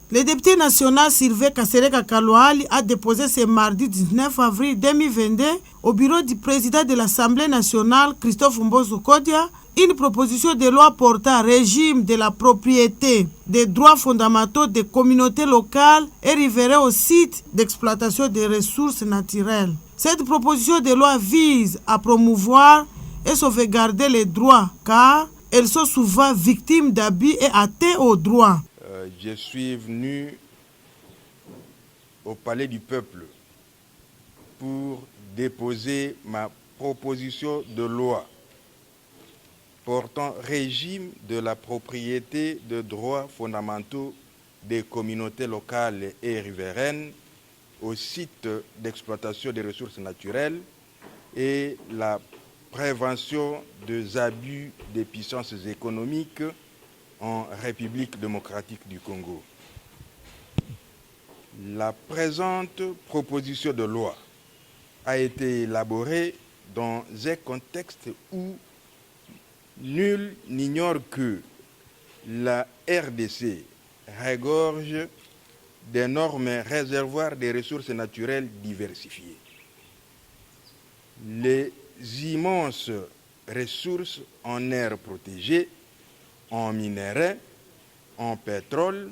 Le député national Sylvain Kasereka Kalouali a déposé ce mardi 19 avril 2022 au bureau du président de l'Assemblée nationale, Christophe Mbozo Kodia, une proposition de loi portant régime de la propriété des droits fondamentaux des communautés locales et riveraines au site d'exploitation des ressources naturelles. Cette proposition de loi vise à promouvoir et sauvegarder les droits car elles sont souvent victimes d'abus et atteintes aux droits. Je suis venu au Palais du Peuple pour déposer ma proposition de loi portant régime de la propriété de droits fondamentaux des communautés locales et riveraines au site d'exploitation des ressources naturelles et la prévention des abus des puissances économiques en République démocratique du Congo. La présente proposition de loi a été élaborée dans un contexte où nul n'ignore que la RDC regorge d'énormes réservoirs de ressources naturelles diversifiées. Les immenses ressources en air protégé, en minerais, en pétrole,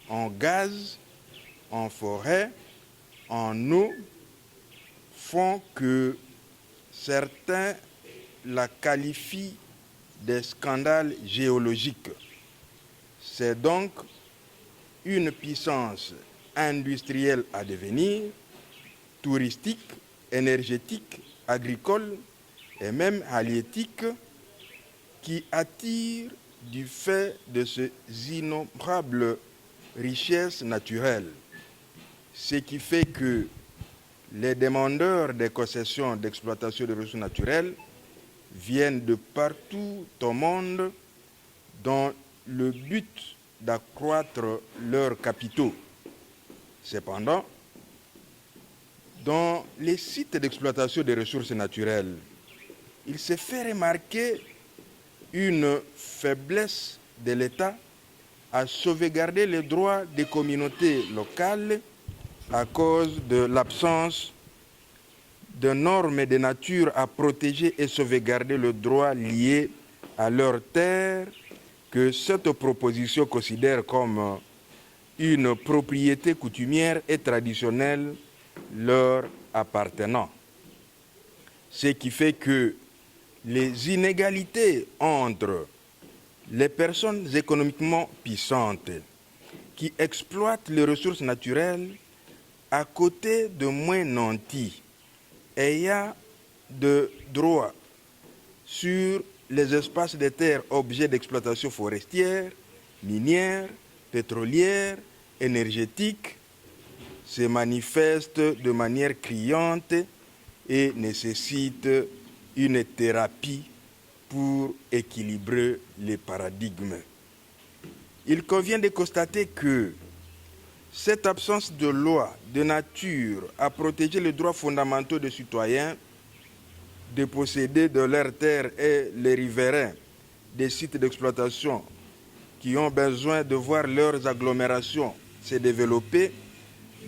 en gaz, en forêt, en eau, font que certains la qualifient de scandale géologique. C'est donc une puissance industrielle à devenir, touristique, énergétique, agricole et même halieutique, qui attire du fait de ces innombrables richesses naturelles. Ce qui fait que les demandeurs des concessions d'exploitation des ressources naturelles viennent de partout au monde dans le but d'accroître leurs capitaux. Cependant, dans les sites d'exploitation des ressources naturelles, il se fait remarquer une faiblesse de l'État à sauvegarder les droits des communautés locales à cause de l'absence de normes de nature à protéger et sauvegarder le droit lié à leurs terres que cette proposition considère comme une propriété coutumière et traditionnelle leur appartenant. Ce qui fait que les inégalités entre les personnes économiquement puissantes qui exploitent les ressources naturelles à côté de moins nantis ayant de droits sur les espaces de terre objets d'exploitation forestière, minière, pétrolière, énergétique, se manifestent de manière criante et nécessitent une thérapie pour équilibrer les paradigmes. Il convient de constater que cette absence de loi de nature à protéger les droits fondamentaux des citoyens de posséder de leurs terres et les riverains des sites d'exploitation qui ont besoin de voir leurs agglomérations se développer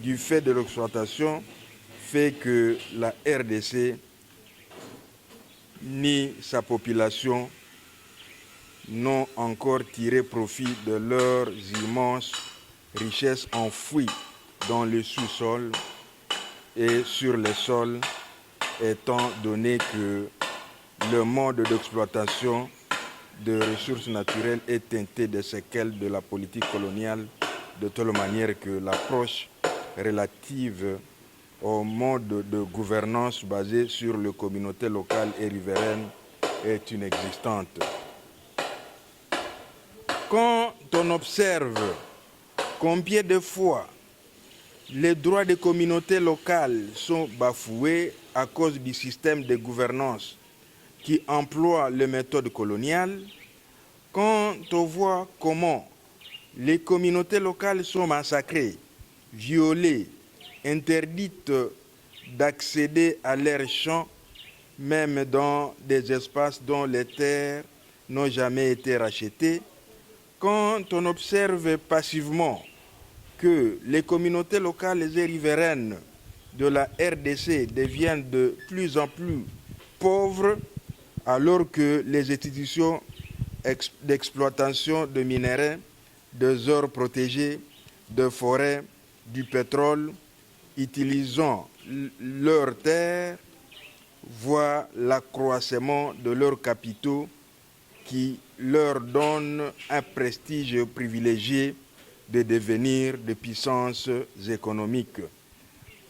du fait de l'exploitation fait que la RDC ni sa population n'ont encore tiré profit de leurs immenses richesses enfouies dans le sous-sol et sur les sols, étant donné que le mode d'exploitation de ressources naturelles est teinté de séquelles de la politique coloniale, de telle manière que l'approche relative au mode de gouvernance basé sur les communautés locales et riveraines est inexistante. Quand on observe combien de fois les droits des communautés locales sont bafoués à cause du système de gouvernance qui emploie les méthodes coloniales, quand on voit comment les communautés locales sont massacrées, violées, interdites d'accéder à leurs champs, même dans des espaces dont les terres n'ont jamais été rachetées, quand on observe passivement que les communautés locales et riveraines de la RDC deviennent de plus en plus pauvres alors que les institutions d'exploitation de minerais, de aires protégées, de forêts, du pétrole, utilisant leurs terres, voient l'accroissement de leurs capitaux qui leur donne un prestige privilégié de devenir des puissances économiques.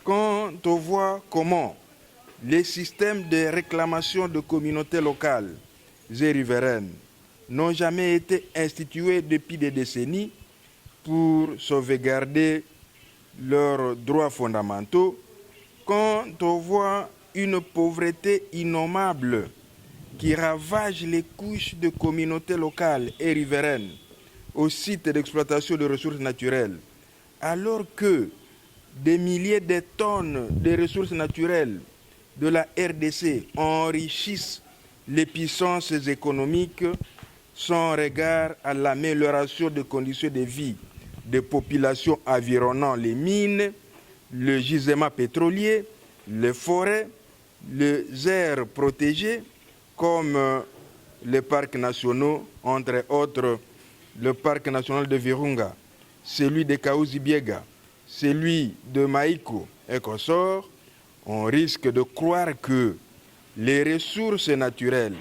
Quand on voit comment les systèmes de réclamation de communautés locales et riveraines n'ont jamais été institués depuis des décennies pour sauvegarder leurs droits fondamentaux, quand on voit une pauvreté innommable qui ravage les couches de communautés locales et riveraines au site d'exploitation de ressources naturelles, alors que des milliers de tonnes de ressources naturelles de la RDC enrichissent les puissances économiques sans regard à l'amélioration des conditions de vie des populations environnant les mines, le gisement pétrolier, les forêts, les aires protégées comme les parcs nationaux, entre autres le parc national de Virunga, celui de Kaouzi-Biega, celui de Maïko et consorts, on risque de croire que les ressources naturelles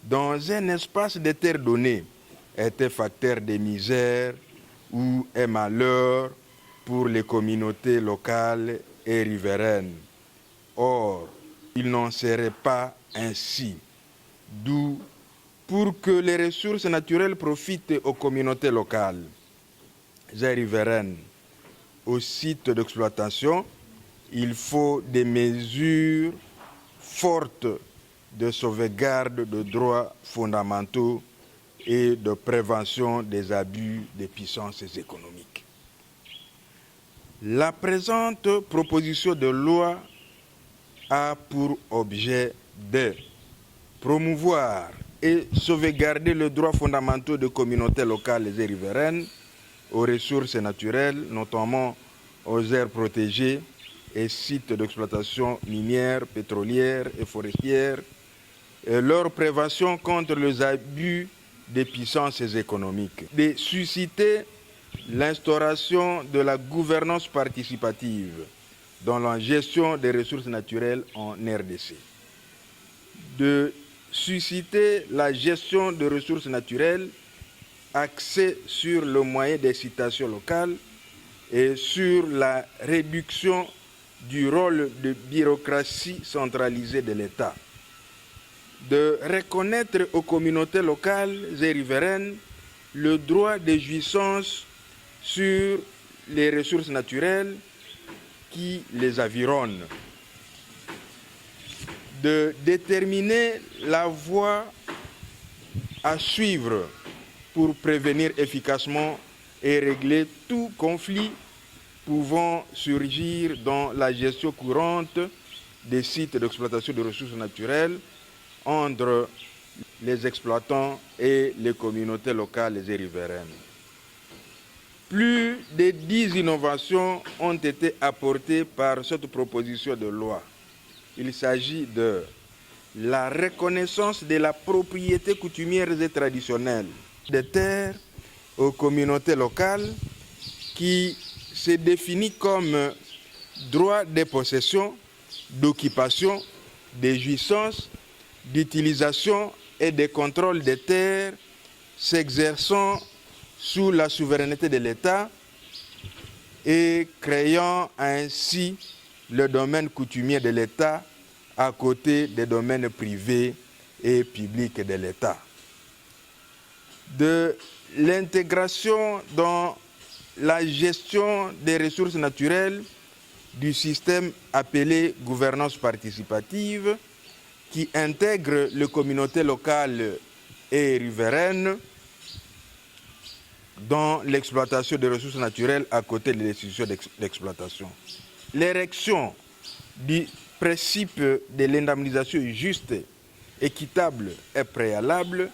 dans un espace de terre donné étaient facteurs de misère ou un malheur pour les communautés locales et riveraines. Or, il n'en serait pas ainsi. D'où, pour que les ressources naturelles profitent aux communautés locales et riveraines, aux sites d'exploitation, il faut des mesures fortes de sauvegarde de droits fondamentaux et de prévention des abus des puissances économiques. La présente proposition de loi a pour objet de promouvoir et sauvegarder les droits fondamentaux des communautés locales et riveraines aux ressources naturelles, notamment aux aires protégées et sites d'exploitation minière, pétrolière et forestière, et leur prévention contre les abus des puissances économiques, de susciter l'instauration de la gouvernance participative dans la gestion des ressources naturelles en RDC, de susciter la gestion des ressources naturelles axée sur le moyen d'incitation locale et sur la réduction du rôle de bureaucratie centralisée de l'État, de reconnaître aux communautés locales et riveraines le droit de jouissance sur les ressources naturelles qui les environnent, de déterminer la voie à suivre pour prévenir efficacement et régler tout conflit pouvant surgir dans la gestion courante des sites d'exploitation de ressources naturelles entre les exploitants et les communautés locales et riveraines. Plus de 10 innovations ont été apportées par cette proposition de loi. Il s'agit de la reconnaissance de la propriété coutumière et traditionnelle des terres aux communautés locales qui se définit comme droit de possession, d'occupation, de jouissance, d'utilisation et de contrôle des terres s'exerçant sous la souveraineté de l'État et créant ainsi le domaine coutumier de l'État à côté des domaines privés et publics de l'État. De l'intégration dans la gestion des ressources naturelles du système appelé gouvernance participative qui intègre les communautés locales et riveraines dans l'exploitation des ressources naturelles à côté des institutions d'exploitation. L'érection du principe de l'indemnisation juste, équitable et préalable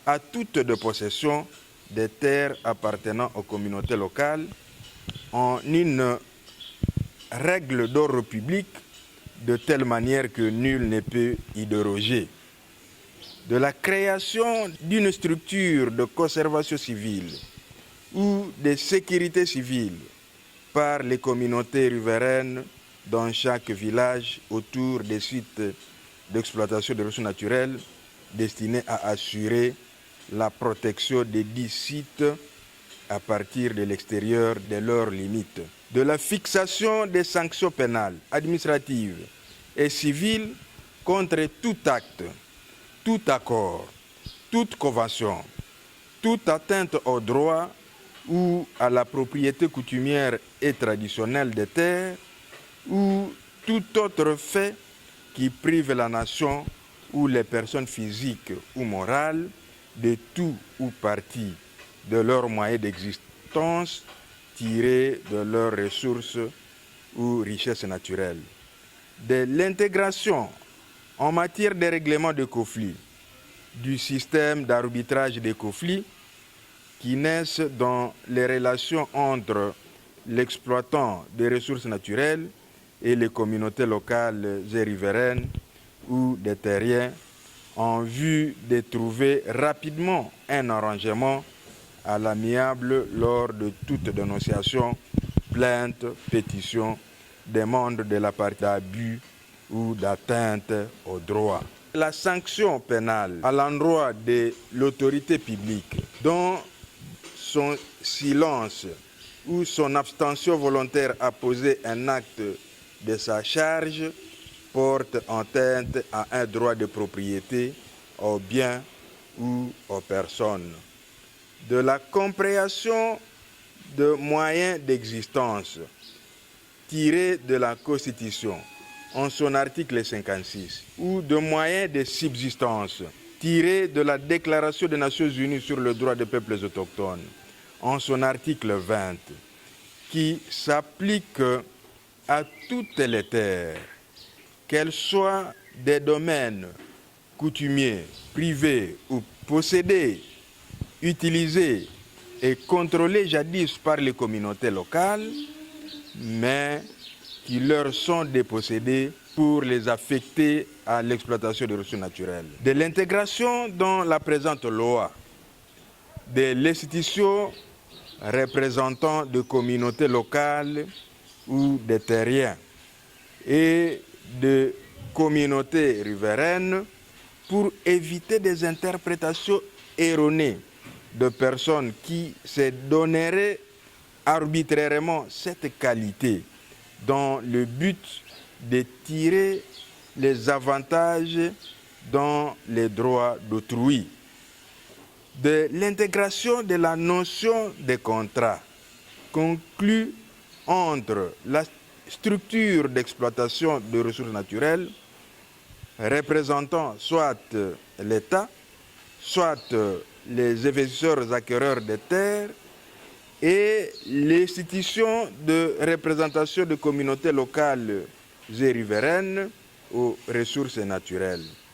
à toute de possession des terres appartenant aux communautés locales en une règle d'ordre public de telle manière que nul ne peut y déroger. De la création d'une structure de conservation civile ou de sécurité civile par les communautés riveraines dans chaque village autour des sites d'exploitation des ressources naturelles destinés à assurer la protection des dix sites à partir de l'extérieur de leurs limites. De la fixation des sanctions pénales, administratives et civiles contre tout acte, tout accord, toute convention, toute atteinte au droit ou à la propriété coutumière et traditionnelle des terres ou tout autre fait qui prive la nation ou les personnes physiques ou morales de tout ou partie de leurs moyens d'existence tirés de leurs ressources ou richesses naturelles. De l'intégration en matière de règlement de conflits, du système d'arbitrage des conflits qui naissent dans les relations entre l'exploitant des ressources naturelles et les communautés locales et riveraines ou des terriens en vue de trouver rapidement un arrangement à l'amiable lors de toute dénonciation, plainte, pétition, demande de la partie d'abus ou d'atteinte aux droits. La sanction pénale à l'endroit de l'autorité publique dont son silence ou son abstention volontaire à poser un acte de sa charge porte atteinte à un droit de propriété aux biens ou aux personnes. De la compréhension de moyens d'existence tirés de la Constitution en son article 56 ou de moyens de subsistance tirés de la Déclaration des Nations Unies sur le droit des peuples autochtones en son article 20 qui s'applique à toutes les terres, qu'elles soient des domaines coutumiers, privés ou possédés, utilisés et contrôlés jadis par les communautés locales, mais qui leur sont dépossédés pour les affecter à l'exploitation des ressources naturelles. De l'intégration dans la présente loi de l'institution représentant des communautés locales ou des terriens et de communautés riveraines pour éviter des interprétations erronées de personnes qui se donneraient arbitrairement cette qualité dans le but de tirer les avantages dans les droits d'autrui. De l'intégration de la notion des contrats conclus entre la structure d'exploitation de ressources naturelles représentant soit l'État, soit les investisseurs acquéreurs de terres et l'institution de représentation de communautés locales et riveraines aux ressources naturelles.